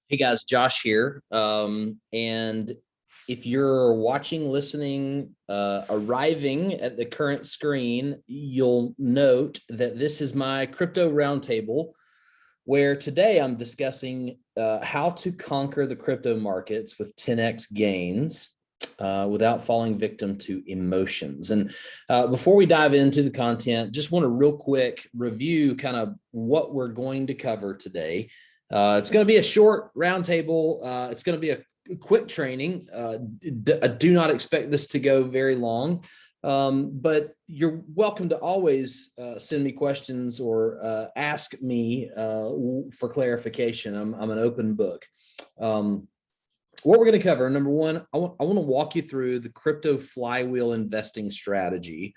Hey guys, Josh here. And if you're watching, listening, arriving at the current screen, you'll note that this is my crypto roundtable, where today I'm discussing how to conquer the crypto markets with 10x gains without falling victim to emotions. And before we dive into the content, just want to real quick review kind of what we're going to cover today. It's going to be a short roundtable. It's going to be a quick training. I do not expect this to go very long, but you're welcome to always send me questions or ask me for clarification. I'm an open book. What we're going to cover, number one, I want to walk you through the crypto flywheel investing strategy.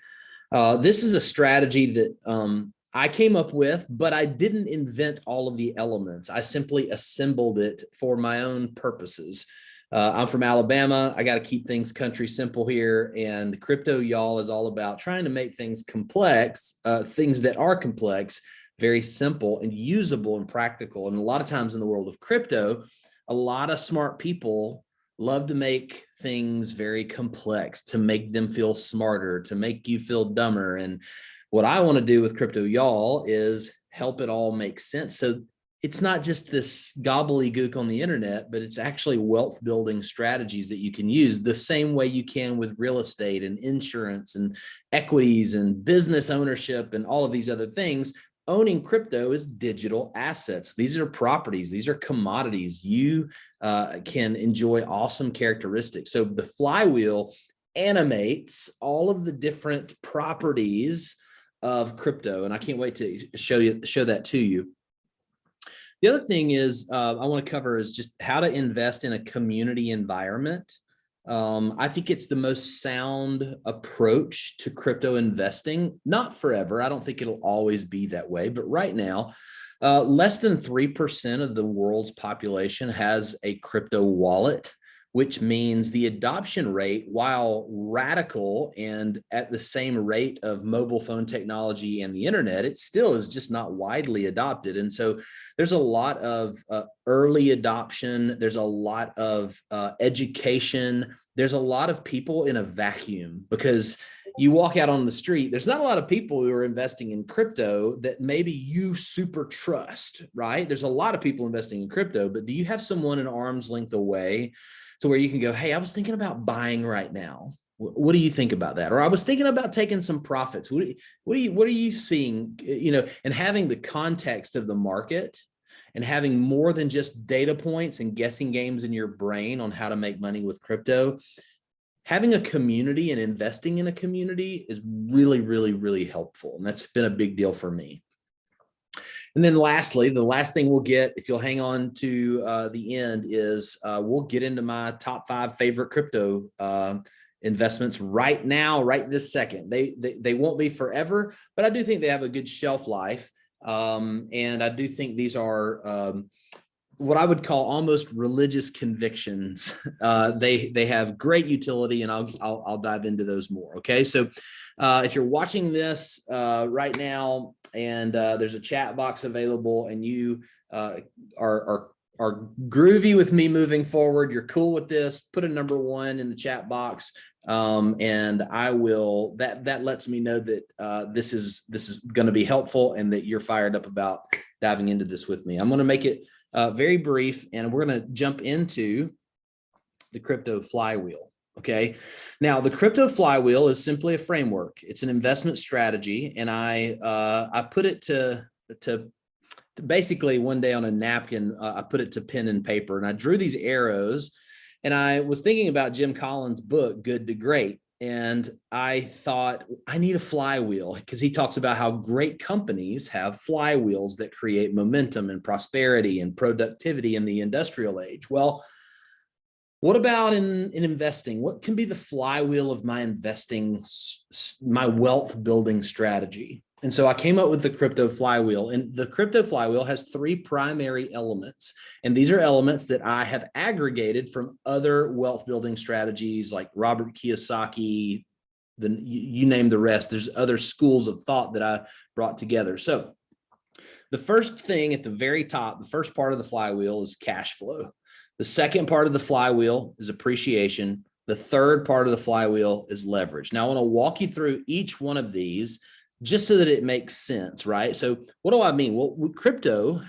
This is a strategy that I came up with, but I didn't invent all of the elements. I simply assembled it for my own purposes. I'm from Alabama. I got to keep things country simple here. And crypto, y'all, is all about trying to make things complex, things that are complex, very simple and usable and practical. And a lot of times in the world of crypto, a lot of smart people love to make things very complex, to make them feel smarter, to make you feel dumber. And what I want to do with crypto, y'all, is help it all make sense. So it's not just this gobbledygook on the internet, but it's actually wealth building strategies that you can use the same way you can with real estate and insurance and equities and business ownership and all of these other things. Owning crypto is digital assets. These are properties. These are commodities. You can enjoy awesome characteristics. So the flywheel animates all of the different properties of crypto, and I can't wait to show that to you. The other thing is I want to cover is just how to invest in a community environment. I think it's the most sound approach to crypto investing. Not forever. I don't think it'll always be that way, but right now, less than 3% of the world's population has a crypto wallet, which means the adoption rate, while radical and at the same rate of mobile phone technology and the internet, it still is just not widely adopted. And so there's a lot of early adoption. There's a lot of education. There's a lot of people in a vacuum, because you walk out on the street, there's not a lot of people who are investing in crypto that maybe you super trust, right? There's a lot of people investing in crypto, but do you have someone an arm's length away to where you can go, hey, I was thinking about buying right now. What do you think about that? Or I was thinking about taking some profits. What are you seeing? And having the context of the market and having more than just data points and guessing games in your brain on how to make money with crypto. Having a community and investing in a community is really, really, really helpful. And that's been a big deal for me. And then lastly, the last thing we'll get, if you'll hang on to the end, is we'll get into my top 5 favorite crypto investments right now, right this second. They won't be forever, but I do think they have a good shelf life. And I do think these are what I would call almost religious convictions. They have great utility, and I'll dive into those more. Okay, so if you're watching this right now, and there's a chat box available, and you are groovy with me moving forward, you're cool with this, put a number 1 in the chat box, and I will. That lets me know that this is going to be helpful and that you're fired up about diving into this with me. I'm going to make it very brief, and we're going to jump into the crypto flywheel. Okay. Now, the crypto flywheel is simply a framework. It's an investment strategy, and I put it to basically one day on a napkin. I put it to pen and paper, and I drew these arrows. And I was thinking about Jim Collins' book, Good to Great. And I thought, I need a flywheel, because he talks about how great companies have flywheels that create momentum and prosperity and productivity in the industrial age. Well, what about in investing? What can be the flywheel of my investing, my wealth building strategy? And so I came up with the crypto flywheel, and the crypto flywheel has 3 primary elements. And these are elements that I have aggregated from other wealth building strategies like Robert Kiyosaki, you name the rest. There's other schools of thought that I brought together. So the first thing at the very top, the first part of the flywheel is cash flow. The second part of the flywheel is appreciation. The third part of the flywheel is leverage. Now, I want to walk you through each one of these just so that it makes sense, right? So what do I mean? Well, with crypto,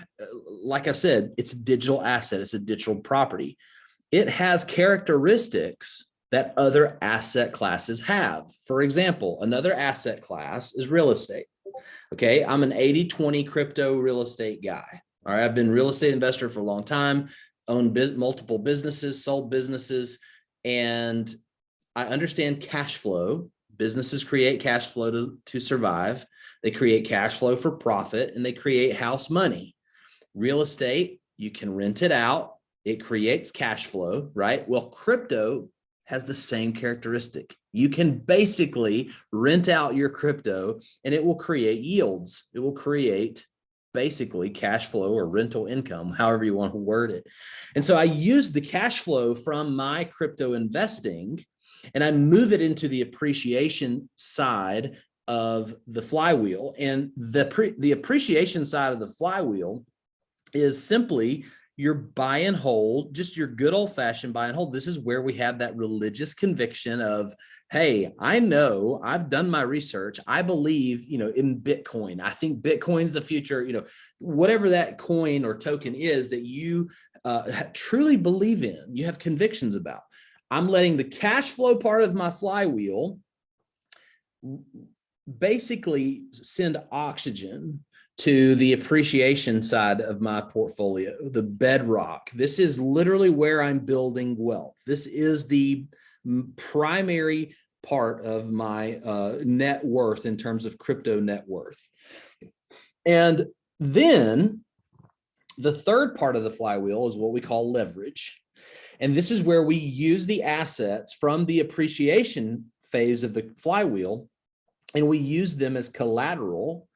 like I said, it's a digital asset. It's a digital property. It has characteristics that other asset classes have. For example, another asset class is real estate. Okay, I'm an 80-20 crypto real estate guy. All right, I've been a real estate investor for a long time, owned multiple businesses, sold businesses, and I understand cash flow. Businesses create cash flow to survive. They create cash flow for profit, and they create house money. Real estate, you can rent it out. It creates cash flow, right? Well, crypto has the same characteristic. You can basically rent out your crypto and it will create yields. It will create basically cash flow or rental income, however you want to word it. And so I use the cash flow from my crypto investing and I move it into the appreciation side of the flywheel. And the appreciation side of the flywheel is simply your buy and hold, just your good old fashioned buy and hold. This is where we have that religious conviction of, hey, I know, I've done my research. I believe, in Bitcoin. I think Bitcoin's the future, whatever that coin or token is that you truly believe in, you have convictions about. I'm letting the cash flow part of my flywheel basically send oxygen to the appreciation side of my portfolio, the bedrock. This is literally where I'm building wealth. This is the primary part of my net worth in terms of crypto net worth. And then the third part of the flywheel is what we call leverage. And this is where we use the assets from the appreciation phase of the flywheel, and we use them as collateral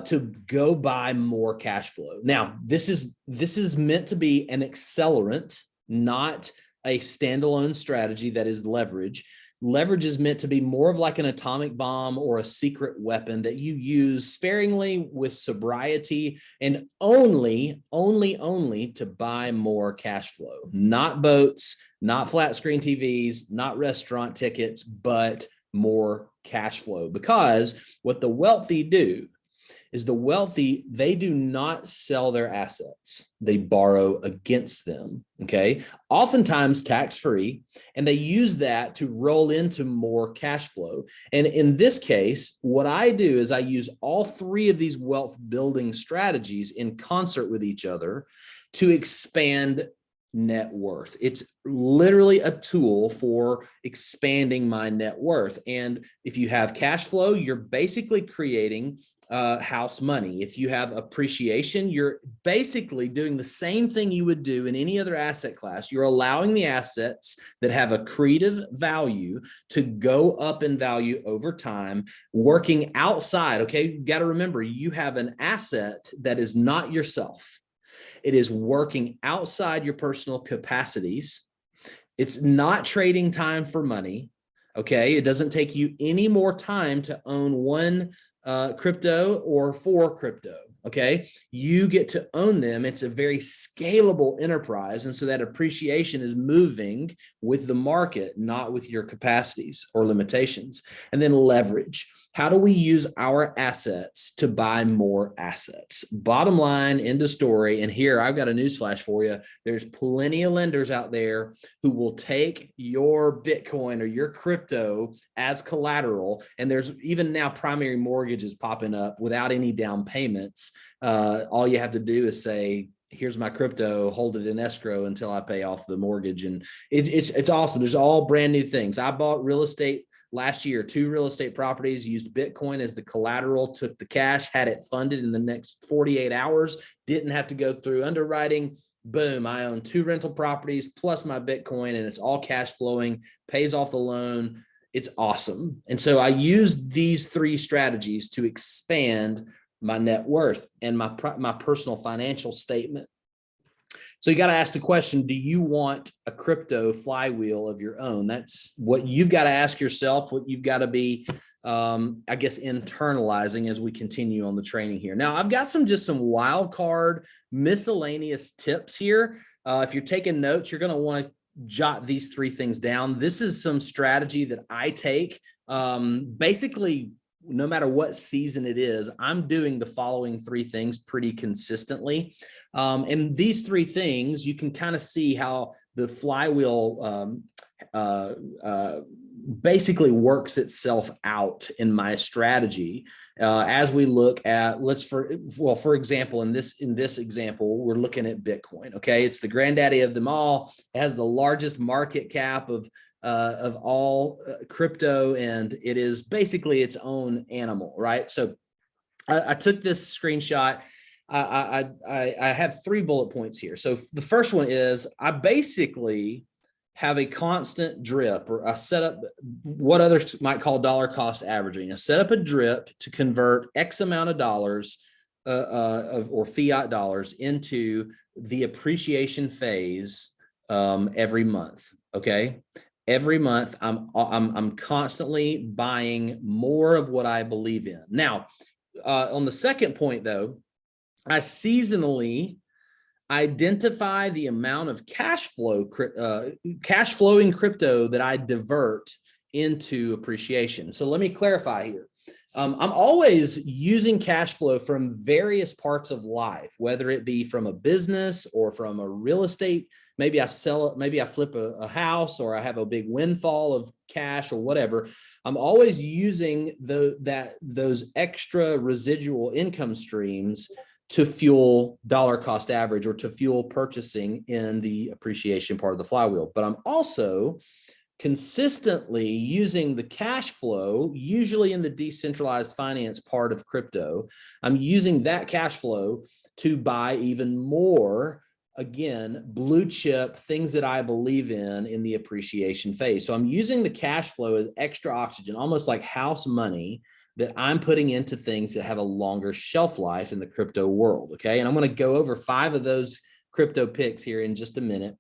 to go buy more cash flow. Now, this is meant to be an accelerant, not a standalone strategy that is leverage. Leverage is meant to be more of like an atomic bomb or a secret weapon that you use sparingly with sobriety and only to buy more cash flow, not boats, not flat screen TVs, not restaurant tickets, but more cash flow. Because what the wealthy do is they do not sell their assets. They borrow against them, okay? Oftentimes tax-free, and they use that to roll into more cash flow. And in this case, what I do is I use all three of these wealth building strategies in concert with each other to expand net worth. It's literally a tool for expanding my net worth. And if you have cash flow, you're basically creating house money. If you have appreciation, you're basically doing the same thing you would do in any other asset class. You're allowing the assets that have accretive value to go up in value over time, working outside. Okay, you got to remember, you have an asset that is not yourself. It is working outside your personal capacities. It's not trading time for money. Okay, it doesn't take you any more time to own one crypto or for crypto. Okay, you get to own them. It's a very scalable enterprise. And so that appreciation is moving with the market, not with your capacities or limitations. And then leverage. How do we use our assets to buy more assets? Bottom line, end of story. And here I've got a newsflash for you. There's plenty of lenders out there who will take your Bitcoin or your crypto as collateral. And there's even now primary mortgages popping up without any down payments. All you have to do is say, here's my crypto, hold it in escrow until I pay off the mortgage. And it's awesome. There's all brand new things. I bought real estate last year, 2 real estate properties, used Bitcoin as the collateral, took the cash, had it funded in the next 48 hours, didn't have to go through underwriting. Boom, I own 2 rental properties plus my Bitcoin, and it's all cash flowing, pays off the loan. It's awesome. And so I use these 3 strategies to expand my net worth and my personal financial statement. So you got to ask the question, do you want a crypto flywheel of your own? That's what you've got to ask yourself, what you've got to be I guess, internalizing as we continue on the training here. Now, I've got some wild card miscellaneous tips here. If you're taking notes, you're going to want to jot these 3 things down. This is some strategy that I take. Basically, no matter what season it is, I'm doing the following 3 things pretty consistently. And these 3 things, you can kind of see how the flywheel basically works itself out in my strategy. As we look at, for example, in this example, we're looking at Bitcoin. Okay, it's the granddaddy of them all. It has the largest market cap of all crypto, and it is basically its own animal, right? So I took this screenshot. I have 3 bullet points here. So the first one is I basically have a constant drip, or I set up what others might call dollar cost averaging. I set up a drip to convert X amount of dollars or fiat dollars into the appreciation phase every month. Okay. Every month, I'm constantly buying more of what I believe in. Now, on the second point, though, I seasonally identify the amount of cash flowing crypto that I divert into appreciation. So let me clarify here. I'm always using cash flow from various parts of life, whether it be from a business or from a real estate. Maybe I sell it, maybe I flip a house, or I have a big windfall of cash or whatever. I'm always using those extra residual income streams to fuel dollar cost average, or to fuel purchasing in the appreciation part of the flywheel. But I'm also consistently using the cash flow, usually in the decentralized finance part of crypto. I'm using that cash flow to buy even more, again, blue chip things that I believe in the appreciation phase. So I'm using the cash flow as extra oxygen, almost like house money, that I'm putting into things that have a longer shelf life in the crypto world. Okay. And I'm going to go over 5 of those crypto picks here in just a minute,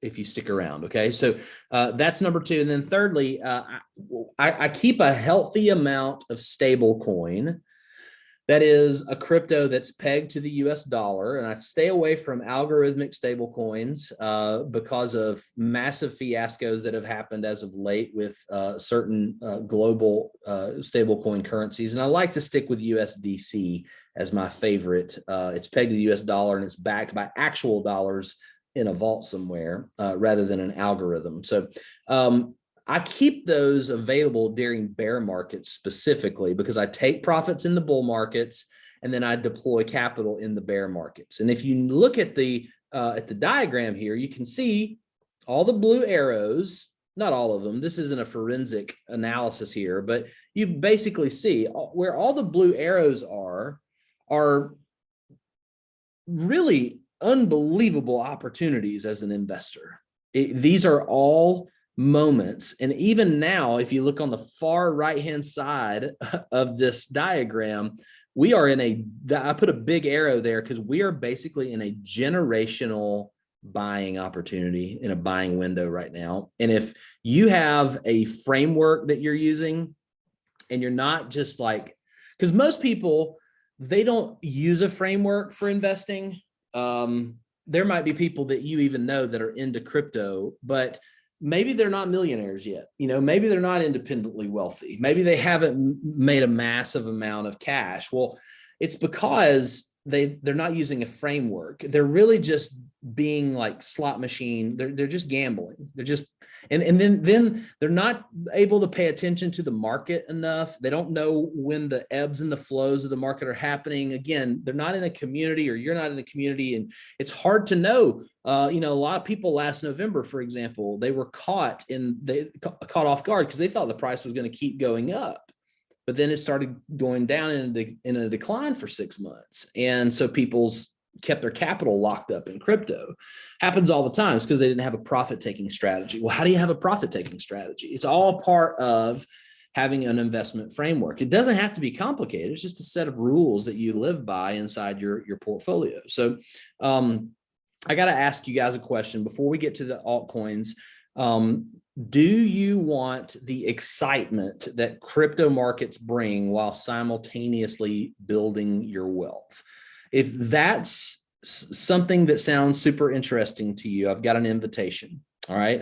if you stick around. Okay. So that's number 2. And then thirdly, I keep a healthy amount of stable coin. That is a crypto that's pegged to the US dollar. And I stay away from algorithmic stable coins because of massive fiascos that have happened as of late with certain global stable coin currencies. And I like to stick with USDC as my favorite. It's pegged to the US dollar, and it's backed by actual dollars in a vault somewhere rather than an algorithm. So I keep those available during bear markets specifically because I take profits in the bull markets and then I deploy capital in the bear markets. And if you look at the diagram here, you can see all the blue arrows, not all of them. This isn't a forensic analysis here, but you basically see where all the blue arrows are really unbelievable opportunities as an investor. These are all moments. And even now, if you look on the far right-hand side of this diagram, we are I put a big arrow there because we are basically in a generational buying opportunity, in a buying window right now. And if you have a framework that you're using and you're not just like, because most people, they don't use a framework for investing. There might be people that you even know that are into crypto, but maybe they're not millionaires yet. Maybe they're not independently wealthy. Maybe they haven't made a massive amount of cash. Well, it's because they're not using a framework. They're really just being like slot machine. They're just gambling. They're just, and then they're not able to pay attention to the market enough. They don't know when the ebbs and the flows of the market are happening. Again, they're not in a community, or you're not in a community, and it's hard to know. A lot of people last November, for example, they were caught off guard because they thought the price was going to keep going up. But then it started going down in a decline for 6 months. And so people's kept their capital locked up in crypto. Happens all the time. It's because they didn't have a profit-taking strategy. Well, how do you have a profit-taking strategy? It's all part of having an investment framework. It doesn't have to be complicated. It's just a set of rules that you live by inside your portfolio. So I got to ask you guys a question before we get to the altcoins. Do you want the excitement that crypto markets bring while simultaneously building your wealth? If that's something that sounds super interesting to you, I've got an invitation. All right.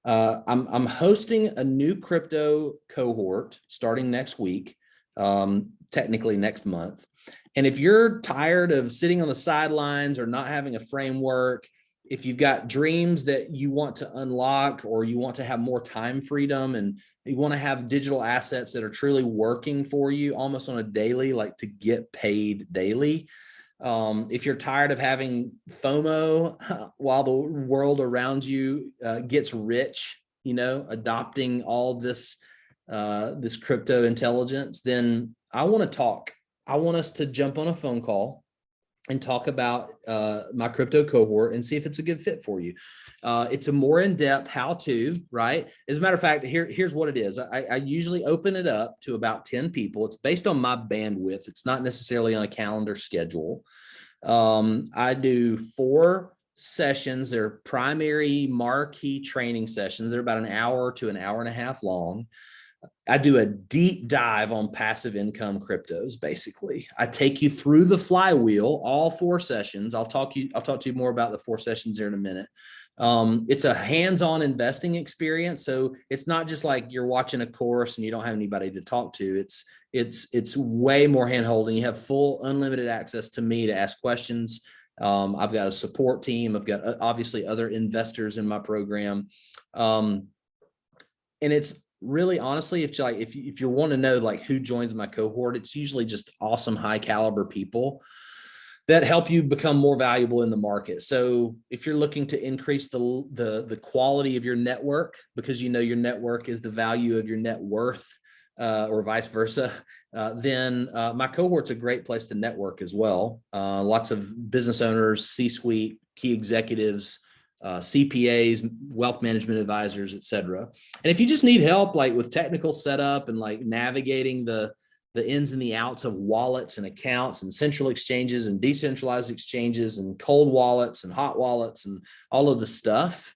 I'm hosting a new crypto cohort starting next week, technically next month. And if you're tired of sitting on the sidelines or not having a framework, if you've got dreams that you want to unlock, or you want to have more time freedom and you want to have digital assets that are truly working for you almost on a daily, like to get paid daily. If you're tired of having FOMO while the world around you gets rich, adopting all this crypto intelligence, then I want to talk. I want us to jump on a phone call and talk about my crypto cohort and see if it's a good fit for you. It's a more in-depth how-to, right? As a matter of fact, here's what it is. I usually open it up to about 10 people. It's based on my bandwidth. It's not necessarily on a calendar schedule. I do 4 sessions. They're primary marquee training sessions. They're about an hour to an hour and a half long. I do a deep dive on passive income cryptos. Basically, I take you through the flywheel, all 4 sessions. I'll talk to you more about the 4 sessions here in a minute. It's a hands-on investing experience. So it's not just like you're watching a course and you don't have anybody to talk to. It's way more hand-holding. You have full unlimited access to me to ask questions. I've got a support team. I've got obviously other investors in my program. And it's really, honestly, if you want to know like who joins my cohort, it's usually just awesome, high caliber people that help you become more valuable in the market. So if you're looking to increase the quality of your network, because your network is the value of your net worth, or vice versa, then my cohort's a great place to network as well. Lots of business owners, C-suite, key executives, CPAs, wealth management advisors, et cetera. And if you just need help, like with technical setup and like navigating the ins and the outs of wallets and accounts and central exchanges and decentralized exchanges and cold wallets and hot wallets and all of the stuff,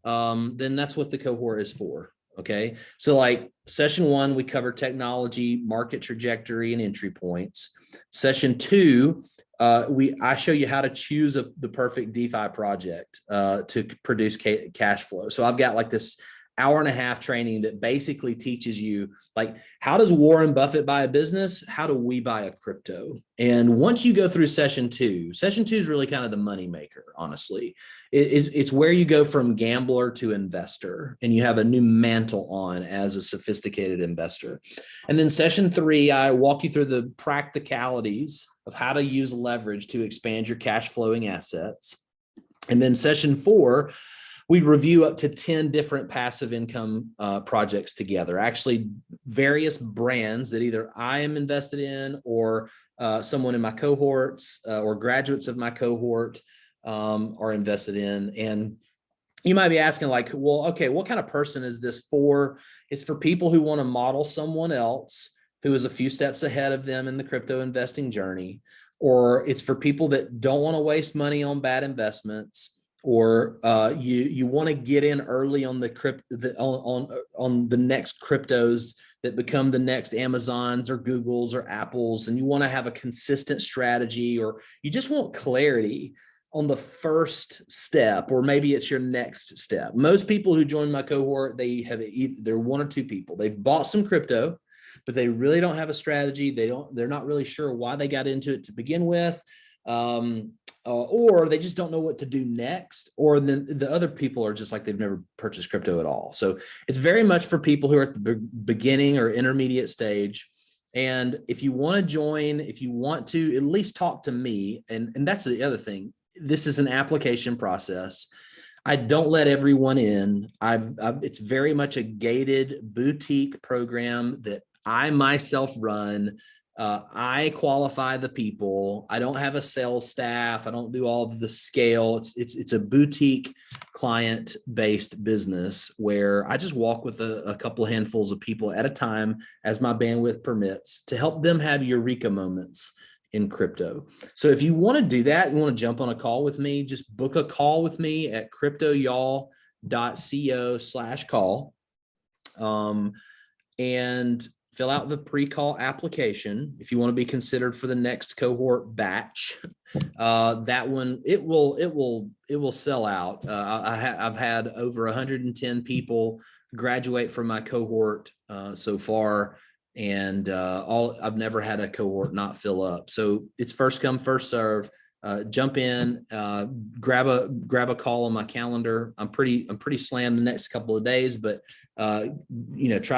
then that's what the cohort is for. Okay. So like session 1, we cover technology, market trajectory, and entry points. Session 2, I show you how to choose the perfect DeFi project to produce cash flow. So I've got like this hour-and-a-half training that basically teaches you, like, how does Warren Buffett buy a business? How do we buy a crypto? And once you go through session 2 is really kind of the money maker, honestly. It's where you go from gambler to investor, and you have a new mantle on as a sophisticated investor. And then session 3, I walk you through the practicalities of how to use leverage to expand your cash flowing assets. And then session 4, we review up to 10 different passive income projects together, actually various brands that either I am invested in or someone in my cohorts or graduates of my cohort are invested in. And you might be asking like, well, okay, what kind of person is this for? It's for people who want to model someone else who is a few steps ahead of them in the crypto investing journey, or it's for people that don't want to waste money on bad investments, or you want to get in early on on the next cryptos that become the next Amazons or Googles or Apples, and you want to have a consistent strategy, or you just want clarity on the first step, or maybe it's your next step. Most people who join my cohort, they're 1 or 2 people. They've bought some crypto, but they really don't have a strategy. They're not really sure why they got into it to begin with. Or they just don't know what to do next, or then the other people are just like they've never purchased crypto at all. So it's very much for people who are at the beginning or intermediate stage. And if you want to join, if you want to at least talk to me, and that's the other thing, this is an application process. I don't let everyone in. It's very much a gated boutique program that I myself run. I qualify the people. I don't have a sales staff. I don't do all of the scale. It's a boutique client-based business where I just walk with a couple of handfuls of people at a time as my bandwidth permits to help them have eureka moments in crypto. So if you want to do that, you want to jump on a call with me, just book a call with me at cryptoyall.com. cryptoyall.co/call, and fill out the pre-call application if you want to be considered for the next cohort batch. That one, it will sell out. I've had over 110 people graduate from my cohort so far, and I've never had a cohort not fill up. So it's first come, first serve. Jump in, grab a call on my calendar. I'm pretty slammed the next couple of days, but try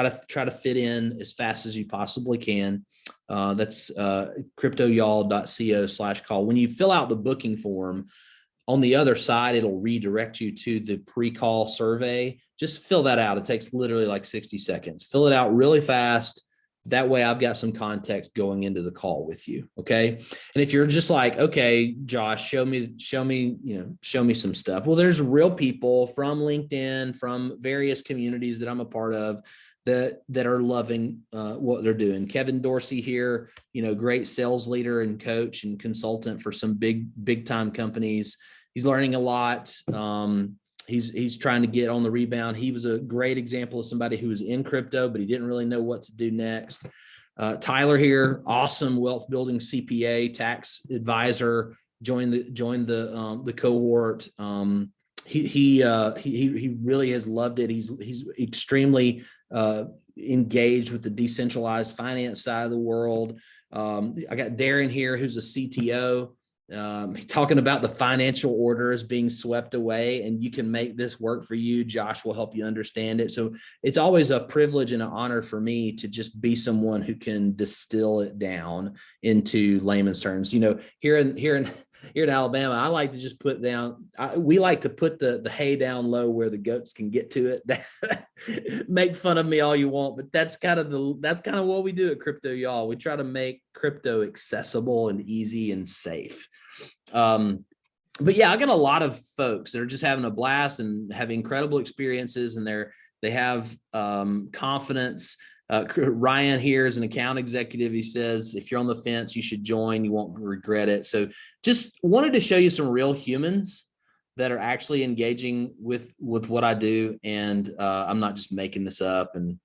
to fit in as fast as you possibly can. That's cryptoyall.co/call. When you fill out the booking form, on the other side, it'll redirect you to the pre-call survey. Just fill that out. It takes literally like 60 seconds. Fill it out really fast. That way I've got some context going into the call with you. Okay. And if you're just like, okay, Josh, show me some stuff. Well, there's real people from LinkedIn, from various communities that I'm a part of that are loving what they're doing. Kevin Dorsey here, great sales leader and coach and consultant for some big time companies. He's learning a lot. He's trying to get on the rebound. He was a great example of somebody who was in crypto, but he didn't really know what to do next. Tyler here, awesome wealth building CPA, tax advisor, joined the cohort. He really has loved it. He's extremely engaged with the decentralized finance side of the world. I got Darren here, who's a CTO. Talking about the financial orders being swept away, and you can make this work for you. Josh will help you understand it. So it's always a privilege and an honor for me to just be someone who can distill it down into layman's terms. Here in Alabama, I like to just put down, we like to put the hay down low where the goats can get to it. Make fun of me all you want, but that's kind of what we do at Crypto Y'all. We try to make crypto accessible and easy and safe. But yeah, I got a lot of folks that are just having a blast and have incredible experiences, and they have confidence. Ryan here is an account executive. He says, if you're on the fence, you should join. You won't regret it. So just wanted to show you some real humans that are actually engaging with what I do. And I'm not just making this up and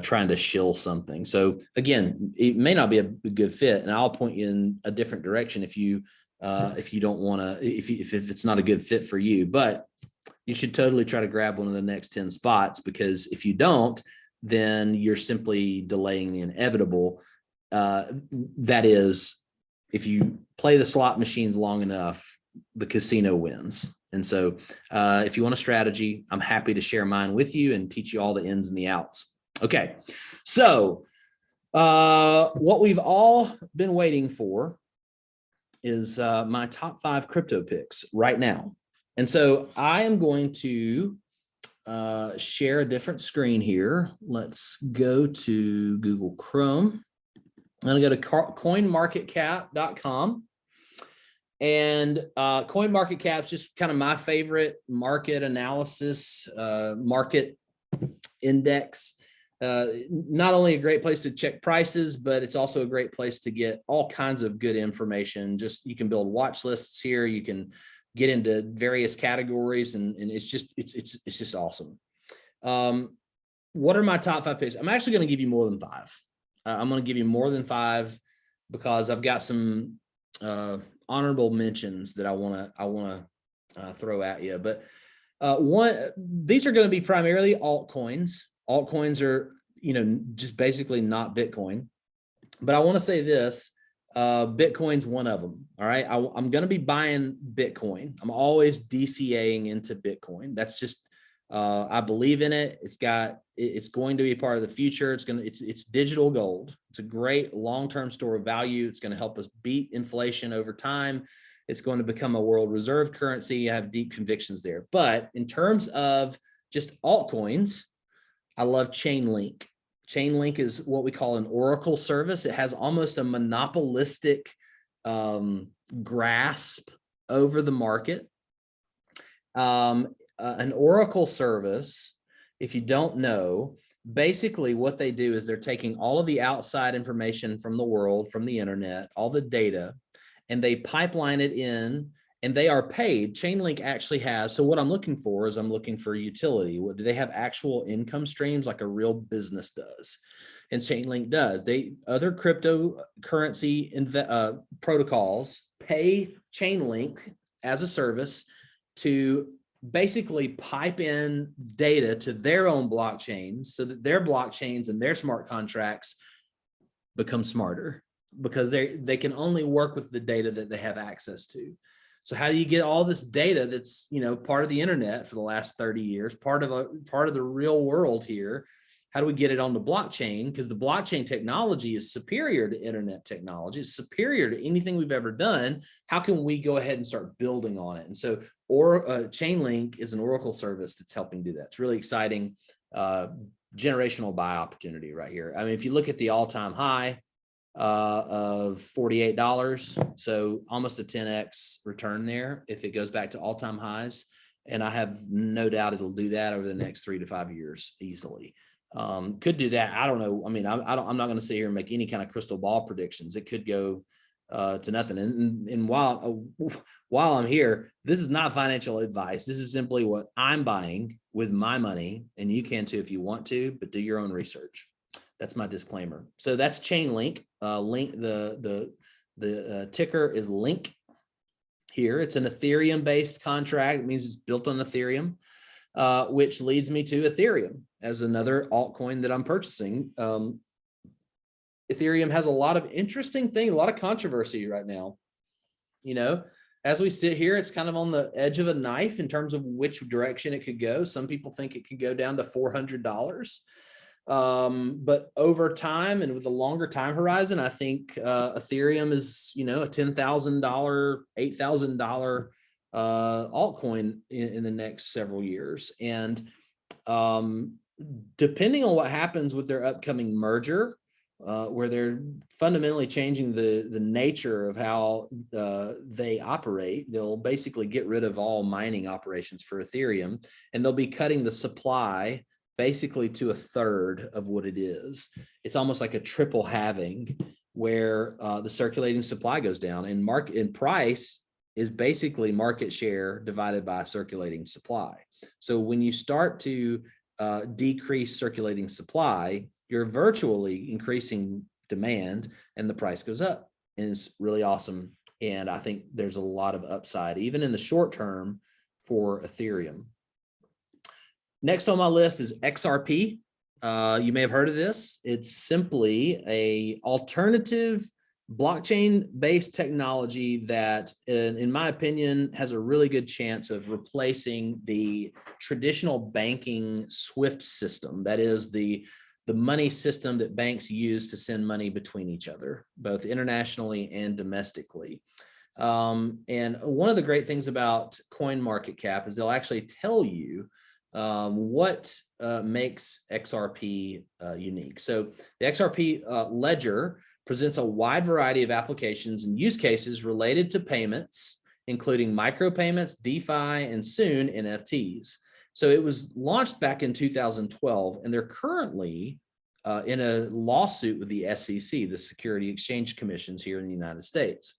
trying to shill something. So again, it may not be a good fit, and I'll point you in a different direction if you don't want to, if it's not a good fit for you. But you should totally try to grab one of the next 10 spots, because if you don't, then you're simply delaying the inevitable. That is, if you play the slot machines long enough, the casino wins. And so if you want a strategy, I'm happy to share mine with you and teach you all the ins and the outs. Okay, so what we've all been waiting for is my top 5 crypto picks right now. And so I am going to share a different screen here. Let's go to Google Chrome. I'm going to go to coinmarketcap.com. And CoinMarketCap is just kind of my favorite market analysis, market index. Not only a great place to check prices, but it's also a great place to get all kinds of good information. Just, you can build watch lists here. You can get into various categories, and it's just awesome. What are my top 5 picks? I'm actually going to give you more than 5. I'm going to give you more than 5 because I've got some honorable mentions that I want to throw at you. But these are going to be primarily altcoins. Altcoins are, just basically not Bitcoin. But I want to say this, Bitcoin's one of them. All right. I'm going to be buying Bitcoin. I'm always DCAing into Bitcoin. That's just, I believe in it. It's going to be part of the future. It's digital gold. It's a great long-term store of value. It's going to help us beat inflation over time. It's going to become a world reserve currency. I have deep convictions there. But in terms of just altcoins, I love Chainlink. Chainlink is what we call an oracle service. It has almost a monopolistic grasp over the market. An oracle service, if you don't know, basically what they do is they're taking all of the outside information from the world, from the internet, all the data, and they pipeline it in and they are paid. Chainlink actually has, so what I'm looking for is I'm looking for utility. What do they have? Actual income streams like a real business does. And Chainlink does. Other cryptocurrency protocols pay Chainlink as a service to basically pipe in data to their own blockchains so that their blockchains and their smart contracts become smarter, because they can only work with the data that they have access to. So how do you get all this data that's, part of the internet for the last 30 years, part of the real world here? How do we get it on the blockchain? Because the blockchain technology is superior to internet technology. It's superior to anything we've ever done. How can we go ahead and start building on it? And so Chainlink is an Oracle service that's helping do that. It's really exciting. Generational buy opportunity right here. I mean, if you look at the all-time high of $48, so almost a 10x return there if it goes back to all-time highs. And I have no doubt it'll do that over the next 3 to 5 years easily. Could do that. I don't know. I mean, I'm not going to sit here and make any kind of crystal ball predictions. It could go to nothing. And while I'm here, this is not financial advice. This is simply what I'm buying with my money, and you can too if you want to, but do your own research. That's my disclaimer. So that's Chainlink. The ticker is Link here. It's an Ethereum based contract. It means it's built on Ethereum, which leads me to Ethereum as another altcoin that I'm purchasing. Ethereum has a lot of interesting things, a lot of controversy right now. As we sit here, it's kind of on the edge of a knife in terms of which direction it could go. Some people think it could go down to $400. But over time and with a longer time horizon, I think Ethereum is, a $10,000, $8,000 altcoin in the next several years. And depending on what happens with their upcoming merger, where they're fundamentally changing the nature of how they operate, they'll basically get rid of all mining operations for Ethereum, and they'll be cutting the supply basically to a third of what it is. It's almost like a triple halving, where the circulating supply goes down, and price is basically market share divided by circulating supply. So when you start to decrease circulating supply, you're virtually increasing demand, and the price goes up. And it's really awesome. And I think there's a lot of upside, even in the short term, for Ethereum. Next on my list is XRP. You may have heard of this. It's simply an alternative blockchain-based technology that, in my opinion, has a really good chance of replacing the traditional banking SWIFT system. That is the money system that banks use to send money between each other, both internationally and domestically. And one of the great things about CoinMarketCap is they'll actually tell you what makes XRP unique. So the XRP ledger presents a wide variety of applications and use cases related to payments, including micropayments, DeFi, and soon NFTs. So it was launched back in 2012, and they're currently in a lawsuit with the SEC, the Security Exchange Commissions here in the United States.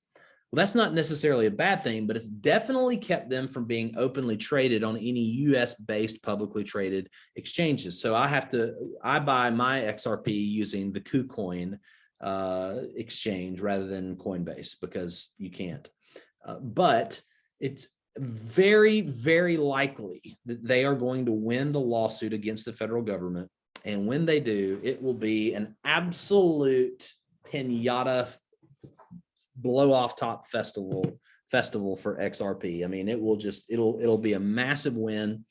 Well, that's not necessarily a bad thing, but it's definitely kept them from being openly traded on any US-based publicly traded exchanges. So I buy my XRP using the KuCoin exchange rather than Coinbase, because you can't. But it's very, very likely that they are going to win the lawsuit against the federal government. And when they do, it will be an absolute pinata blow off top festival for XRP. I mean, it'll be a massive win.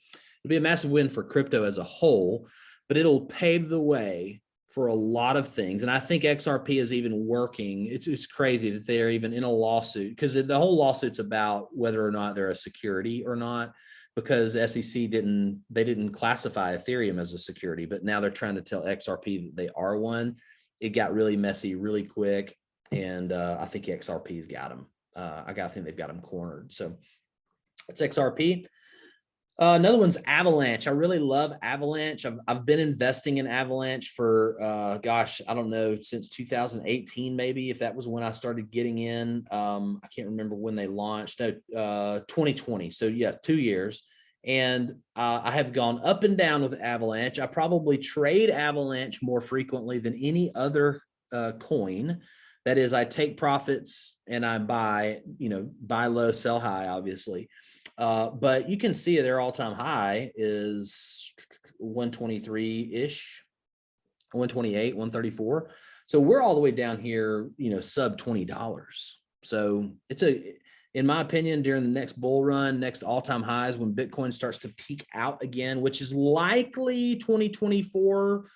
It'll be a massive win for crypto as a whole, but it'll pave the way for a lot of things. And I think XRP is even working. It's crazy that they're even in a lawsuit, because the whole lawsuit's about whether or not they're a security or not, because SEC didn't classify Ethereum as a security, but now they're trying to tell XRP that they are one. It got really messy really quick. And I think XRP's got them. I think they've got them cornered. So it's XRP. Another one's Avalanche. I really love Avalanche. I've been investing in Avalanche for, gosh, I don't know, since 2018, maybe, if that was when I started getting in. I can't remember when they launched. No, 2020. So yeah, 2 years. And I have gone up and down with Avalanche. I probably trade Avalanche more frequently than any other coin. That is, I take profits and I buy, buy low, sell high, obviously. But you can see their all-time high is 123-ish, 128, 134. So we're all the way down here, sub $20. So in my opinion, during the next bull run, next all-time highs, when Bitcoin starts to peak out again, which is likely 2024,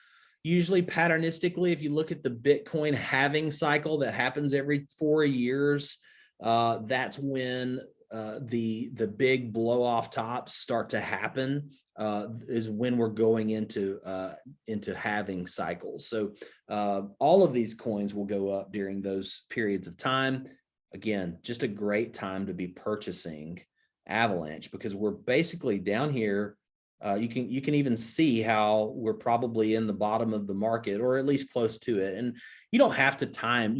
usually patternistically, if you look at the Bitcoin halving cycle that happens every 4 years, that's when the big blow off tops start to happen, is when we're going into halving cycles. So all of these coins will go up during those periods of time. Again, just a great time to be purchasing Avalanche, because we're basically down here. You can even see how we're probably in the bottom of the market, or at least close to it. And you don't have to time,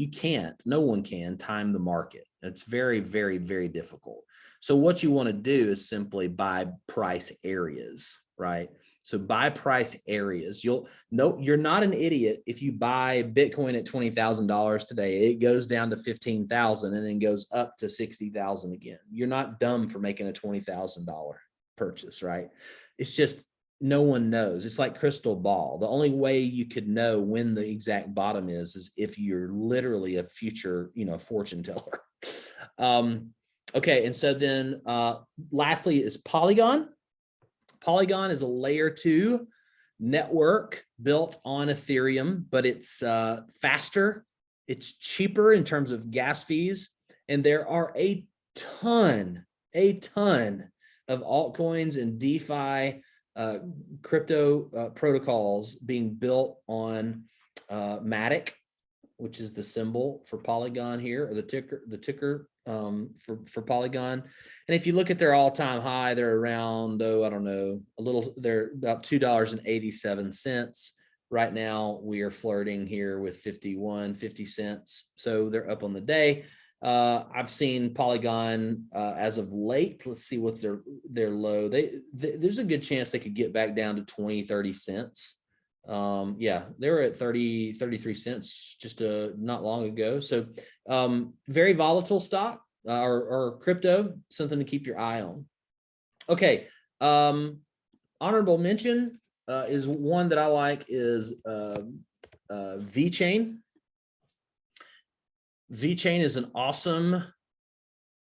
no one can time the market. It's very, very, very difficult. So what you want to do is simply buy price areas, right? So buy price areas. You're not an idiot if you buy Bitcoin at $20,000 today. It goes down to 15,000 and then goes up to 60,000 again. You're not dumb for making a $20,000 purchase, right? It's just no one knows. It's like crystal ball. The only way you could know when the exact bottom is if you're literally a future, fortune teller. Okay, and so then lastly is Polygon. Polygon is a layer 2 network built on Ethereum, but it's faster, it's cheaper in terms of gas fees, and there are a ton of altcoins and DeFi crypto protocols being built on Matic, which is the symbol for Polygon here, or the ticker for Polygon. And if you look at their all-time high, they're around, I don't know, they're about $2.87. Right now, we are flirting here with 50 cents. So they're up on the day. I've seen Polygon as of late. Let's see what's their low. There's a good chance they could get back down to 20-30 cents. Yeah, they were at 33 cents just not long ago. So very volatile stock or crypto, something to keep your eye on. Okay, honorable mention is one that I like is VeChain. VeChain is an awesome,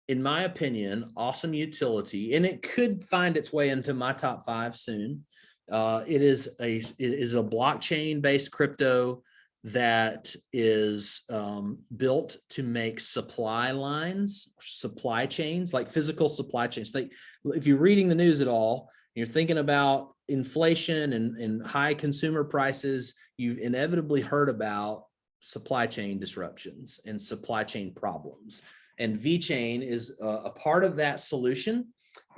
in my opinion, awesome utility, and it could find its way into my top 5 soon. It is a blockchain-based crypto that is built to make supply chains, like physical supply chains. Like if you're reading the news at all, you're thinking about inflation and high consumer prices, you've inevitably heard about supply chain disruptions and supply chain problems. And VeChain is a part of that solution.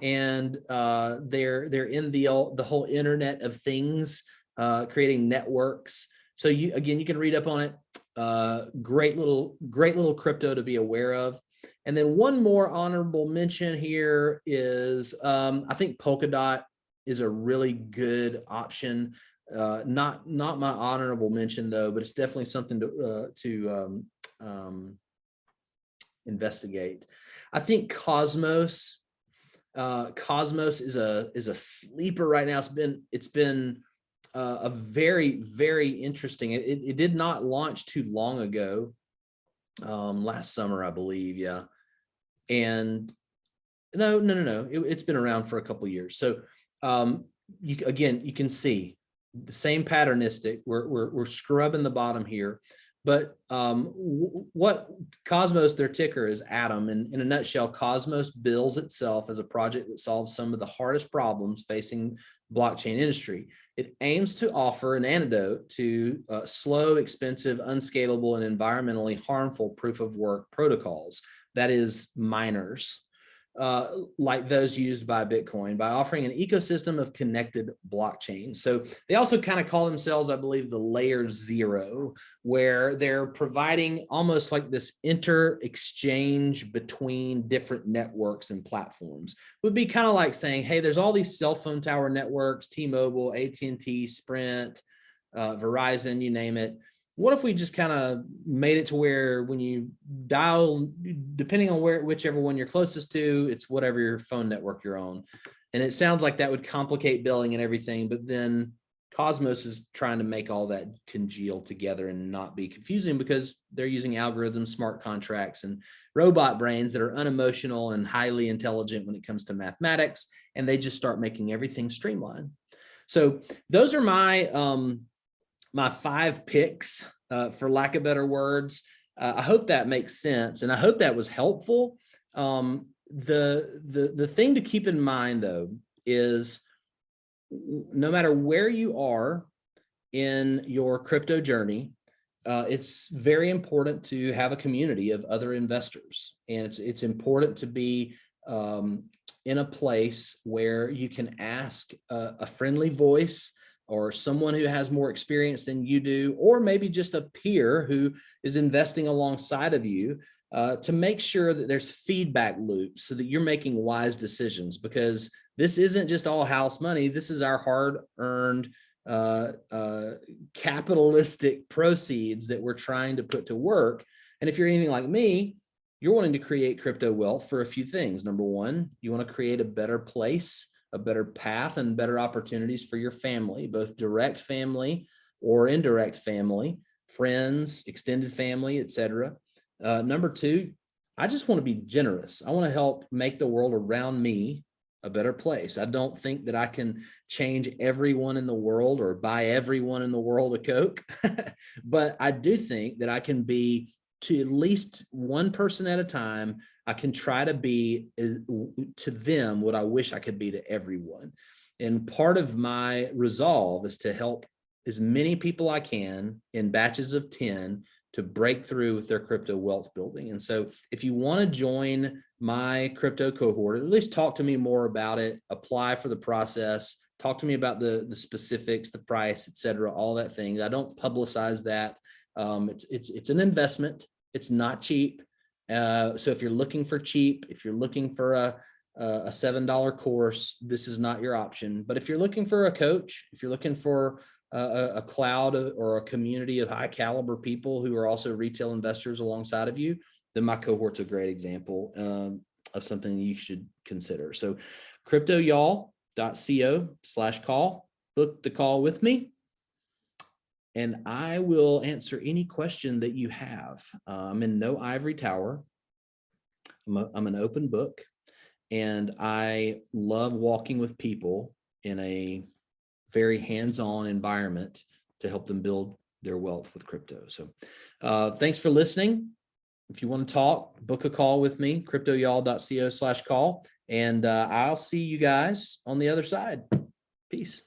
And they're in the whole Internet of Things, creating networks. So you can read up on it. Great little crypto to be aware of. And then one more honorable mention here is I think Polkadot is a really good option. Not my honorable mention though, but it's definitely something to investigate. I think Cosmos is a sleeper right now. It's been a very, very interesting. It did not launch too long ago, last summer, I believe. Yeah, and no. It's been around for a couple of years. So you can see the same patternistic. We're scrubbing the bottom here. But what Cosmos, their ticker is Atom. And in a nutshell, Cosmos bills itself as a project that solves some of the hardest problems facing blockchain industry. It aims to offer an antidote to slow, expensive, unscalable, and environmentally harmful proof of work protocols. That is miners. like those used by Bitcoin by offering an ecosystem of connected blockchains. So they also kind of call themselves, I believe, the layer zero, where they're providing almost like this inter-exchange between different networks and platforms. Would be kind of like saying, hey, there's all these cell phone tower networks, T-Mobile, AT&T, Sprint, Verizon, you name it. What if we just kind of made it to where when you dial, depending on whichever one you're closest to, it's whatever your phone network you're on. And it sounds like that would complicate billing and everything, but then Cosmos is trying to make all that congeal together and not be confusing because they're using algorithms, smart contracts, and robot brains that are unemotional and highly intelligent when it comes to mathematics, and they just start making everything streamlined. So those are my 5 picks, for lack of better words. I hope that makes sense, and I hope that was helpful. The thing to keep in mind, though, is no matter where you are in your crypto journey, it's very important to have a community of other investors, and it's important to be in a place where you can ask a friendly voice, or someone who has more experience than you do, or maybe just a peer who is investing alongside of you, to make sure that there's feedback loops so that you're making wise decisions, because this isn't just all house money. This is our hard-earned capitalistic proceeds that we're trying to put to work. And if you're anything like me, you're wanting to create crypto wealth for a few things. Number one, you want to create a better place, a better path, and better opportunities for your family, both direct family or indirect family, friends, extended family, etc. Number two, I just want to be generous. I want to help make the world around me a better place. I don't think that I can change everyone in the world or buy everyone in the world a Coke, but I do think that I can be, to at least one person at a time, I can try to be to them what I wish I could be to everyone. And part of my resolve is to help as many people I can in batches of 10 to break through with their crypto wealth building. And so if you want to join my crypto cohort, at least talk to me more about it, apply for the process, talk to me about the specifics, the price, etc., all that things. I don't publicize that. It's an investment. It's not cheap. So if you're looking for cheap, if you're looking for a $7 course, this is not your option. But if you're looking for a coach, if you're looking for a cloud or a community of high caliber people who are also retail investors alongside of you, then my cohort's a great example of something you should consider. So cryptoyall.co/call, book the call with me, and I will answer any question that you have. I'm in no ivory tower. I'm an open book, and I love walking with people in a very hands-on environment to help them build their wealth with crypto. So thanks for listening. If you want to talk, book a call with me, cryptoyall.co/call, and I'll see you guys on the other side. Peace.